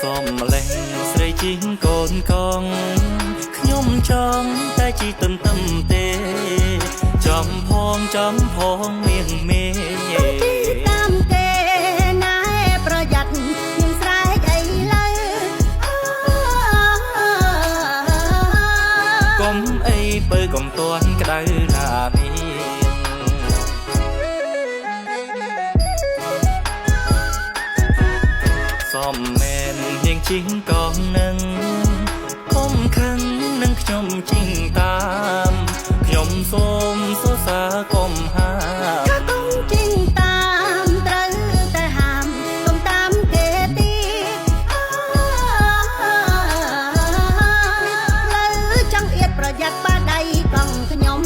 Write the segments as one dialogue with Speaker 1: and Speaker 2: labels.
Speaker 1: សំលេងស្រីជីងកូនកងខ្ញុំចង់តែជីទន្ទឹមទេចំផងមៀងមេ
Speaker 2: តាមគេណែប្រយ័ត្ននឹងស្រែកអីឡើយក
Speaker 1: ុំអីពើកុំទាន់ក្តៅណានេះសំមែននាងជីងកងនឹងខំខឹងនឹងខ្ញុំជីងតាមខ្ញុំសូមសរសើរកុំហាម
Speaker 2: ថាកុំជីងតាមត្រូវតែហាមកុំតាមគេទីលើចង់អៀតប្រយ័ត្នបាដៃកង់ខ្ញុំ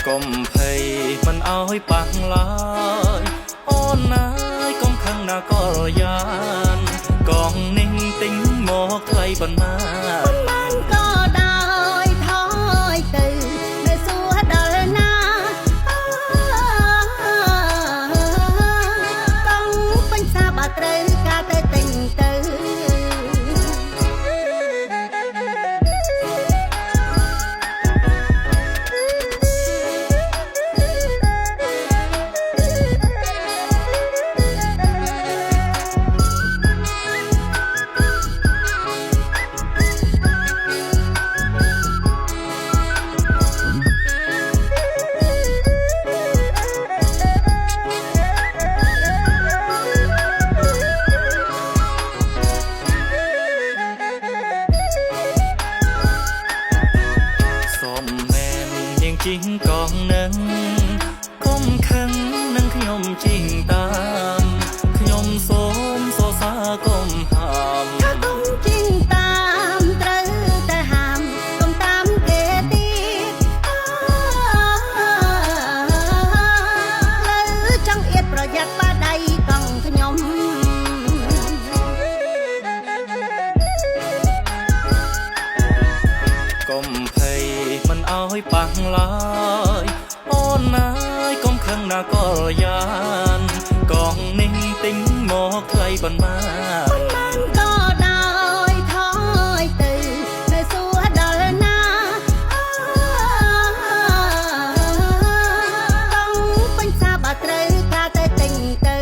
Speaker 1: កុំភ័យមិនអោយប៉ះឡើយអូនណាយកុំខឹងណាកលយានកងនេះទិញមកថ្លៃប៉ុន្មាន
Speaker 2: ក៏ដោយថយទៅនៅសួរដល់ណាកង់ពេញសាបើត្រូវការទៅទិញទៅ
Speaker 1: ជីងកងនឹងកុំខឹងនឹងខ្ញុំជីងតាមខ្ញុំសូមសរសើរកុំហាម
Speaker 2: ថាកុំជីងតាមត្រូវតែហាមកុំតាមគេទីលើចង់អៀតប្រយ័ត្នបាដៃកង់ខ្ញុំ
Speaker 1: កុំភ័យមិនអោយប៉ះឡើយអូនណាយកុំខឹងណាកលយានកងនេះទិញមកថ្លៃប៉ុន្មាន
Speaker 2: ក៏ដោយថយទៅនៅសួរដល់ណាកង់ពេញសាបើត្រូវការទៅទិញទៅ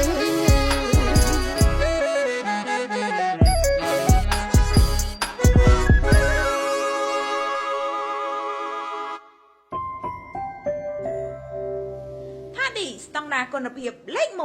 Speaker 3: ថាឌីស្តង់ដារគុណភាពលេខ1